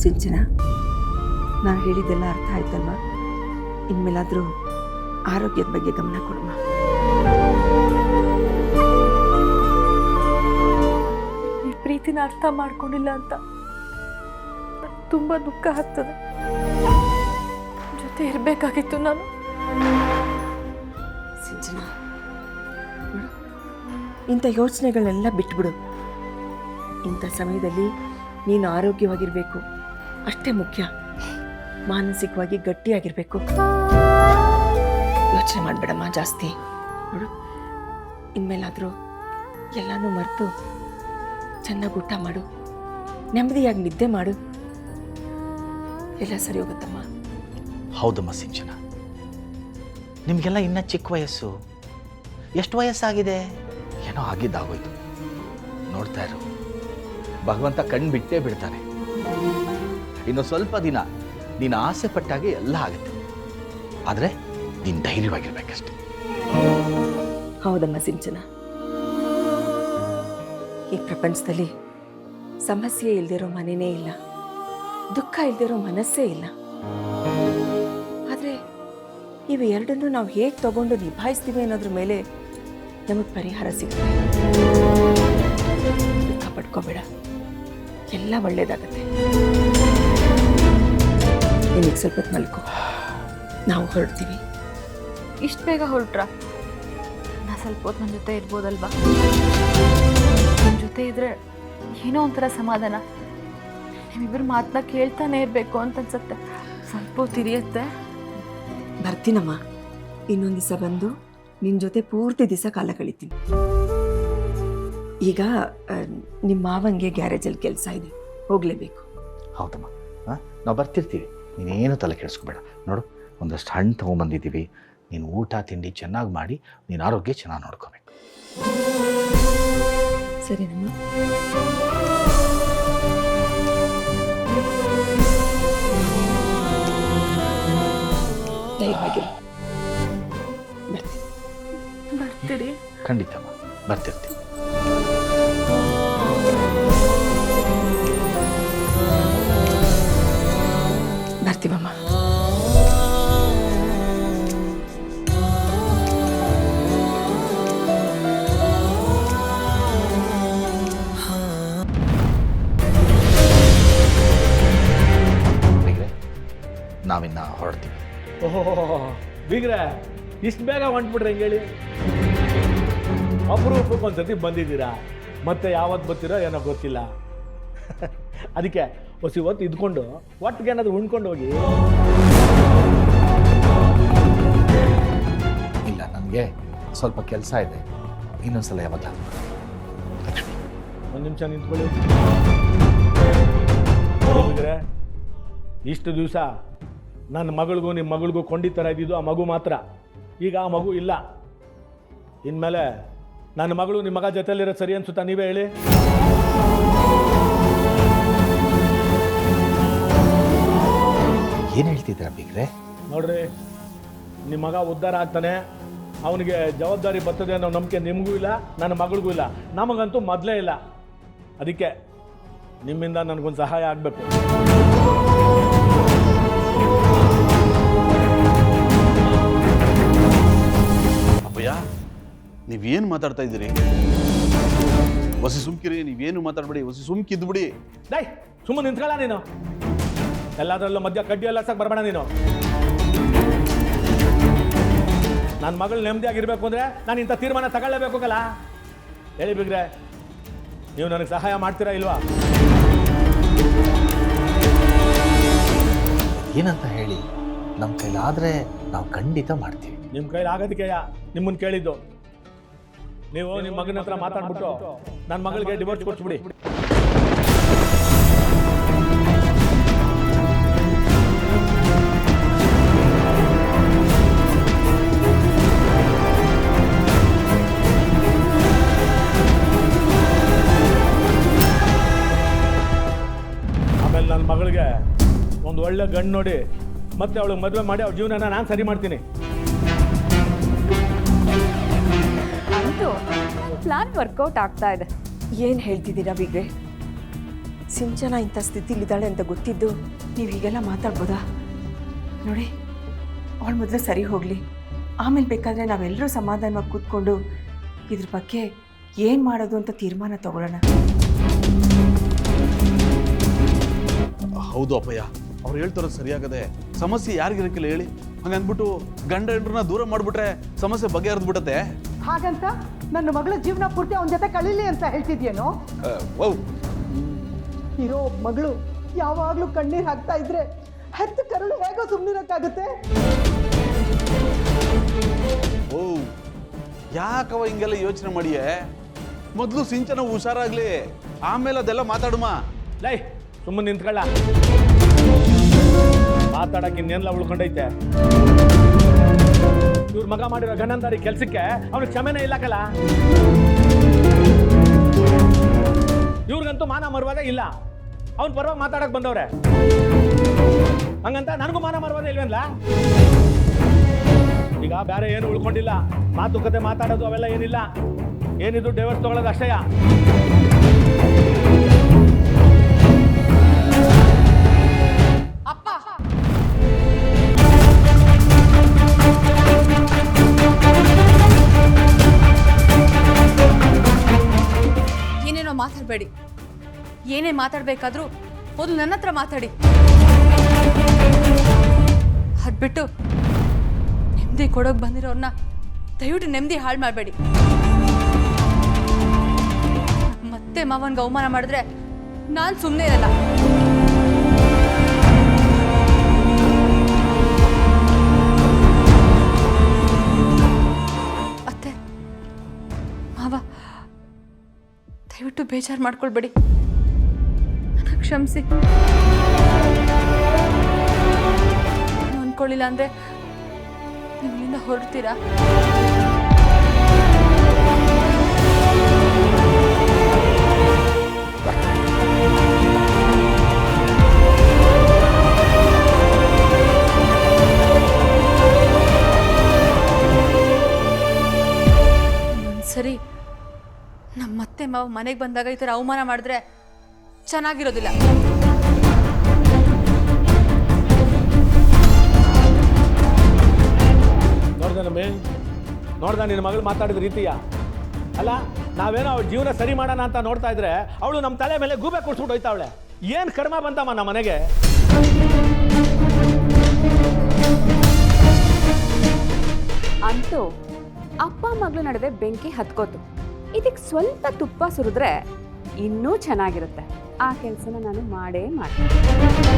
ಸಿಂಚನ, ನಾವು ಹೇಳಿದ್ದೆಲ್ಲ ಅರ್ಥ ಆಯ್ತಲ್ವಾ? ಇನ್ಮೇಲಾದರೂ ಆರೋಗ್ಯದ ಬಗ್ಗೆ ಗಮನ ಕೊಡಮ್ಮ. ಈ ಪ್ರೀತಿನ ಅರ್ಥ ಮಾಡ್ಕೊಂಡಿಲ್ಲ ಅಂತ ತುಂಬ ದುಃಖ ಆಗ್ತದೆ. ಜೊತೆ ಇರಬೇಕಾಗಿತ್ತು ನಾನು. ಸಿಂಚನ, ಇಂಥ ಯೋಚನೆಗಳನ್ನೆಲ್ಲ ಬಿಟ್ಬಿಡು. ಇಂಥ ಸಮಯದಲ್ಲಿ ನೀನು ಆರೋಗ್ಯವಾಗಿರಬೇಕು, ಅಷ್ಟೇ ಮುಖ್ಯ. ಮಾನಸಿಕವಾಗಿ ಗಟ್ಟಿಯಾಗಿರಬೇಕು. ಯೋಚನೆ ಮಾಡಬೇಡಮ್ಮ ಜಾಸ್ತಿ. ನೋಡು, ಇನ್ಮೇಲಾದರೂ ಎಲ್ಲನೂ ಮರೆತು ಚೆನ್ನಾಗಿ ಊಟ ಮಾಡು, ನೆಮ್ಮದಿಯಾಗಿ ನಿದ್ದೆ ಮಾಡು, ಎಲ್ಲ ಸರಿ ಹೋಗುತ್ತಮ್ಮ. ಹೌದಮ್ಮ ಸಿಂಚನ, ನಿಮಗೆಲ್ಲ ಇನ್ನೂ ಚಿಕ್ಕ ವಯಸ್ಸು. ಎಷ್ಟು ವಯಸ್ಸಾಗಿದೆ? ಏನೋ ಆಗಿದ್ದಾಗೋಯ್ತು. ನೋಡ್ತಾ ಇರು, ಭಗವಂತ ಕಣ್ಣು ಬಿಟ್ಟೇ ಬಿಡ್ತಾನೆ. ಇನ್ನು ಸ್ವಲ್ಪ ದಿನ ನೀನು ಆಸೆ ಪಟ್ಟಾಗೆ ಎಲ್ಲ ಆಗುತ್ತೆ. ಆದರೆ ನೀನು ಧೈರ್ಯವಾಗಿರ್ಬೇಕಷ್ಟೆ. ಹೌದಮ್ಮ ಸಿಂಚನ, ಈ ಪ್ರಪಂಚದಲ್ಲಿ ಸಮಸ್ಯೆ ಇಲ್ದಿರೋ ಮನೆಯೇ ಇಲ್ಲ, ದುಃಖ ಇಲ್ದಿರೋ ಮನಸ್ಸೇ ಇಲ್ಲ. ಆದರೆ ಇವು ಎರಡನ್ನೂ ನಾವು ಹೇಗೆ ತಗೊಂಡು ನಿಭಾಯಿಸ್ತೀವಿ ಅನ್ನೋದ್ರ ಮೇಲೆ ನಮಗೆ ಪರಿಹಾರ ಸಿಗುತ್ತೆ. ದುಃಖ ಪಡ್ಕೋಬೇಡ, ಎಲ್ಲ ಒಳ್ಳೇದಾಗತ್ತೆ. ನಿನಗೆ ಸ್ವಲ್ಪ ಹೊತ್ತು ಮಲ್ಕೋ, ನಾವು ಹೊರಡ್ತೀವಿ. ಇಷ್ಟು ಬೇಗ ಹೊರಟ್ರ? ನಾ ಸ್ವಲ್ಪ ಹೊತ್ತು ನನ್ನ ಜೊತೆ ಇರ್ಬೋದಲ್ವಾ? ನನ್ನ ಜೊತೆ ಇದ್ರೆ ಏನೋ ಒಂಥರ ಸಮಾಧಾನ. ನಿಮ್ಮಿಬ್ಬರು ಮಾತನ್ನ ಕೇಳ್ತಾನೆ ಇರಬೇಕು ಅಂತ ಅನ್ಸುತ್ತೆ. ಸ್ವಲ್ಪ ಹೊತ್ತು ಇರಿಯುತ್ತೆ. ಬರ್ತೀನಮ್ಮ, ಇನ್ನೊಂದು ದಿವಸ ಬಂದು ನಿನ್ನ ಜೊತೆ ಪೂರ್ತಿ ದಿವಸ ಕಾಲ ಕಳಿತೀನಿ. ಈಗ ನಿಮ್ಮ ಮಾವಂಗೆ ಗ್ಯಾರೇಜಲ್ಲಿ ಕೆಲಸ ಇದೆ, ಹೋಗಲೇಬೇಕು. ಹೌದಮ್ಮ, ನಾವು ಬರ್ತಿರ್ತೀವಿ, ನೀನೇನು ತಲೆ ಕೆಡಿಸ್ಕೋಬೇಡ. ನೋಡು, ಒಂದಷ್ಟು ಹಣ್ಣು ತೊಗೊಂಬಂದಿದ್ದೀವಿ. ನೀನು ಊಟ ತಿಂಡಿ ಚೆನ್ನಾಗಿ ಮಾಡಿ ನೀನು ಆರೋಗ್ಯ ಚೆನ್ನಾಗಿ ನೋಡ್ಕೋಬೇಕು. ಸರಿನಮ್ಮ. ಧೈರ್ಯವಾಗಿರು. ಬರ್ತೀರಿ? ಖಂಡಿತಮ್ಮ, ಬರ್ತಿರ್ತೀವಿ. ಬರ್ತೀವಮ್ಮ. ನಾವಿನ್ನ ಹೊರಡ್ತೀವಿ. ಓಹೋ ಬೀಗ್ರೆ, ಇಷ್ಟು ಬೇಗ ಹೊಂಟ್ಬಿಟ್ರೆ ಹೆಂಗೆ ಹೇಳಿ? ಅಪರೂಪಕ್ಕೆ ಒಂದ್ಸತಿ ಬಂದಿದ್ದೀರಾ, ಮತ್ತೆ ಯಾವತ್ತು ಬರ್ತೀರೋ ಏನೋ ಗೊತ್ತಿಲ್ಲ. ಅದಕ್ಕೆ ಹೊತ್ತು ಇದ್ಕೊಂಡು ಒಟ್ಟಿಗೆ ಏನಾದರೂ ಉಣ್ಕೊಂಡು ಹೋಗಿ. ಇಲ್ಲ, ನನಗೆ ಸ್ವಲ್ಪ ಕೆಲಸ ಇದೆ, ಇನ್ನೊಂದ್ಸಲ ಯಾವತ್ತಾದ್ರು. ಲಕ್ಷ್ಮಿ, ಒಂದು ನಿಮಿಷ ನಿಂತ್ಕೊಳ್ಳಿ. ಬೀಗ್ರೆ, ಇಷ್ಟು ದಿವಸ ನನ್ನ ಮಗಳಿಗೂ ನಿಮ್ಮ ಮಗಳಿಗೂ ಕೊಂಡಿತರ ಇದ್ದಿದ್ದು ಆ ಮಗು ಮಾತ್ರ. ಈಗ ಆ ಮಗು ಇಲ್ಲ. ಇನ್ಮೇಲೆ ನನ್ನ ಮಗಳು ನಿಮ್ಮ ಮಗ ಜೊತೆಲಿರೋದು ಸರಿ ಅನ್ಸುತ್ತಾ? ನೀವೇ ಹೇಳಿ. ಏನು ಹೇಳ್ತಿದ್ದೀರಾ ಬೀಗ್ರೆ? ನೋಡ್ರಿ, ನಿಮ್ಮ ಮಗ ಉದ್ಧಾರ ಆಗ್ತಾನೆ, ಅವನಿಗೆ ಜವಾಬ್ದಾರಿ ಬರ್ತದೆ ಅನ್ನೋ ನಂಬಿಕೆ ನಿಮಗೂ ಇಲ್ಲ, ನನ್ನ ಮಗಳಿಗೂ ಇಲ್ಲ, ನಮಗಂತೂ ಮೊದಲೇ ಇಲ್ಲ. ಅದಕ್ಕೆ ನಿಮ್ಮಿಂದ ನನಗೊಂದು ಸಹಾಯ ಆಗಬೇಕು. ಅಪ್ಪಯ್ಯ, ನೀವೇನು ಮಾತಾಡ್ತಾ ಇದ್ದೀರಿ? ಹೊಸಿ ಸುಮ್ಕಿರಿ, ನೀವೇನು ಮಾತಾಡ್ಬೇಡಿ, ಹೊಸಿ ಸುಮ್ಕಿದ್ಬಿಡಿ. ಡೈ, ಸುಮ್ಮನೆ ನಿಂತ್ಕೊಳ್ಳ ನೀನು. ಎಲ್ಲದರಲ್ಲೂ ಮಧ್ಯ ಕಡ್ಡಿ ಎಲ್ಲ ಸಾಕು ಬರಬೇಡ ನೀನು. ನನ್ನ ಮಗಳು ನೆಮ್ಮದಿಯಾಗಿರ್ಬೇಕು ಅಂದರೆ ನಾನು ಇಂಥ ತೀರ್ಮಾನ ತಗೊಳ್ಳೇಬೇಕಲ್ಲ. ಹೇಳಿ ಬಿಗ್ರೆ, ನೀವು ನನಗೆ ಸಹಾಯ ಮಾಡ್ತೀರಾ ಇಲ್ವಾ? ಏನಂತ ಹೇಳಿ, ನಮ್ಮ ಕೈಲಾದರೆ ನಾವು ಖಂಡಿತ ಮಾಡ್ತೀವಿ. ನಿಮ್ಮ ಕೈಲಿ ಆಗೋದಕ್ಕೆಯ ನಿಮ್ಮನ್ನು ಕೇಳಿದ್ದು. ನೀವು ನಿಮ್ಮ ಮಗನ ಹತ್ರ ಮಾತಾಡ್ಬಿಟ್ಟು ನನ್ನ ಮಗಳಿಗೆ ಡಿವೋರ್ಸ್ ಕೊಟ್ಬಿಡಿ. ಆಮೇಲೆ ನನ್ನ ಮಗಳಿಗೆ ಒಂದು ಒಳ್ಳೆ ಗಂಡು ನೋಡಿ ಮತ್ತೆ ಅವಳಿಗೆ ಮದುವೆ ಮಾಡಿ ಅವಳ ಜೀವನನ ನಾನು ಸರಿ ಮಾಡ್ತೀನಿ. ಅಂತೂ ಪ್ಲಾನ್ ವರ್ಕೌಟ್ ಆಗ್ತಾ ಇದೆ. ಏನು ಹೇಳ್ತಿದ್ದೀರಾ ಬೀಗ್ರೆ? ಸಿಂಚನ ಇಂಥ ಸ್ಥಿತಿಲಿದ್ದಾಳೆ ಅಂತ ಗೊತ್ತಿದ್ದು ನೀವು ಹೀಗೆಲ್ಲ ಮಾತಾಡ್ಬೋದಾ? ನೋಡಿ, ಅವಳ ಮೊದಲು ಸರಿ ಹೋಗಲಿ, ಆಮೇಲೆ ಬೇಕಾದರೆ ನಾವೆಲ್ಲರೂ ಸಮಾಧಾನವಾಗಿ ಕೂತ್ಕೊಂಡು ಇದ್ರ ಬಗ್ಗೆ ಏನು ಮಾಡೋದು ಅಂತ ತೀರ್ಮಾನ ತಗೊಳ್ಳೋಣ. ಹೌದು ಅಪ್ಪಯ್ಯ, ಅವ್ರು ಹೇಳ್ತಾರೋದು ಸರಿಯಾಗದೆ. ಸಮಸ್ಯೆ ಯಾರಿಗಿರಕ್ಕಿಲ್ಲ ಹೇಳಿ? ಹಂಗಂದ್ಬಿಟ್ಟು ಗಂಡ ಹೆಂಡ್ರನ್ನ ದೂರ ಮಾಡಿಬಿಟ್ರೆ ಸಮಸ್ಯೆ ಬಗೆಹರಿದ್ಬಿಡತ್ತೆ. ಹಾಗಂತ ನನ್ನ ಮಗಳ ಜೀವನ ಪೂರ್ತಿ ಅವನ ಜೊತೆ ಕಳೀಲಿ ಅಂತ ಹೇಳ್ತಿದ್ಯೇನೋ? ಇರೋ ಮಗಳು ಯಾವಾಗಲೂ ಕಣ್ಣೀರು ಹಾಕ್ತಾ ಇದ್ರೆ ಹೆತ್ತ ಕರಳು ಹೇಗೋ ಸುಮ್ಮನಿರಕ್ಕಾಗುತ್ತೆ? ಓ, ಯಾಕವ ಹಿಂಗೆಲ್ಲ ಯೋಚನೆ ಮಾಡಿಯೇ? ಮೊದಲು ಸಿಂಚನ ಹುಷಾರಾಗ್ಲಿ, ಆಮೇಲೆ ಅದೆಲ್ಲ ಮಾತಾಡುಮ. ಲೈ, ಸುಮ್ಮನೆ ನಿಂತ್ಕೊಳ್ಳ. ಮಾತಾಡಕ್ಕೆ ಇನ್ನೇನೆಲ್ಲ ಉಳ್ಕೊಂಡೈತೆ? ಇವ್ರ ಮಗ ಮಾಡಿರೋ ಗಣಂದಾರಿ ಕೆಲ್ಸಕ್ಕೆ ಅವ್ನಿಗೆ ಕ್ಷಮೆನೇ ಇಲ್ಲಕಲ್ಲ. ಇವ್ರಿಗಂತೂ ಮಾನ ಮರ್ವಾದ ಇಲ್ಲ. ಅವ್ನ ಪರವಾಗಿ ಮಾತಾಡಕ್ ಬಂದವ್ರೆ, ಹಂಗಂತ ನನಗೂ ಮಾನ ಮರ್ವಾದ ಇಲ್ವೇನ್ಲ? ಈಗ ಬೇರೆ ಏನು ಉಳ್ಕೊಂಡಿಲ್ಲ. ಮಾತುಕತೆ ಮಾತಾಡೋದು ಅವೆಲ್ಲ ಏನಿಲ್ಲ. ಏನಿದ್ರು ಡೈವರ್ಸ್ ತಗೊಳ್ಳೋದು ಅಷ್ಟೇಯ. ಅಪ್ಪ, ಏನೇನೋ ಮಾತಾಡಬೇಡಿ. ಏನೇ ಮಾತಾಡ್ಬೇಕಾದ್ರೂ ಮೊದಲು ನನ್ನ ಹತ್ರ ಮಾತಾಡಿ. ಅದ್ಬಿಟ್ಟು ನೆಮ್ಮದಿ ಕೊಡೋಕೆ ಬಂದಿರೋರ್ನ ದಯವಿಟ್ಟು ನೆಮ್ಮದಿ ಹಾಳು ಮಾಡಬೇಡಿ. ಮತ್ತೆ ಮಾವನ್ಗೆ ಅವಮಾನ ಮಾಡಿದ್ರೆ ನಾನು ಸುಮ್ಮನೆ ಇರಲ್ಲ. ಅತ್ತೆ, ಮಾವ, ದಯವಿಟ್ಟು ಬೇಜಾರು ಮಾಡ್ಕೊಳ್ಬೇಡಿ, ನನಗೆ ಕ್ಷಮಿಸಿ. ಅನ್ಕೊಳ್ಳಿಲ್ಲ ಅಂದರೆ ನೀವು ಇಲ್ಲಿಂದ ಹೊರಡ್ತೀರಾ? ಸರಿ, ನಮ್ಮ ಮತ್ತೆ ಮಾವ ಮನೆಗೆ ಬಂದಾಗ ಈ ಥರ ಅವಮಾನ ಮಾಡಿದ್ರೆ ಚೆನ್ನಾಗಿರೋದಿಲ್ಲ. ನೋಡ್ದ ನಿನ್ನ ಮಗಳು ಮಾತಾಡಿದ ರೀತಿಯ ಅಲ್ಲ? ನಾವೇನೋ ಅವಳ ಜೀವನ ಸರಿ ಮಾಡೋಣ ಅಂತ ನೋಡ್ತಾ ಇದ್ರೆ ಅವಳು ನಮ್ಮ ತಲೆ ಮೇಲೆ ಗೂಬೆ ಕೊಡ್ಸ್ಬಿಟ್ಟು ಹೋಯ್ತಾವಳೆ. ಏನು ಕರ್ಮ ಬಂತಮ್ಮ ನಮ್ಮ ಮನೆಗೆ? ಅಂತೂ ಅಪ್ಪ ಮಗಳ ನಡುವೆ ಬೆಂಕಿ ಹತ್ಕೋತು. ಇದಕ್ಕೆ ಸ್ವಲ್ಪ ತುಪ್ಪ ಸುರಿದ್ರೆ ಇನ್ನೂ ಚೆನ್ನಾಗಿರುತ್ತೆ. ಆ ಕೆಲಸನ ನಾನು ಮಾಡೇ ಮಾಡ್ತೀನಿ.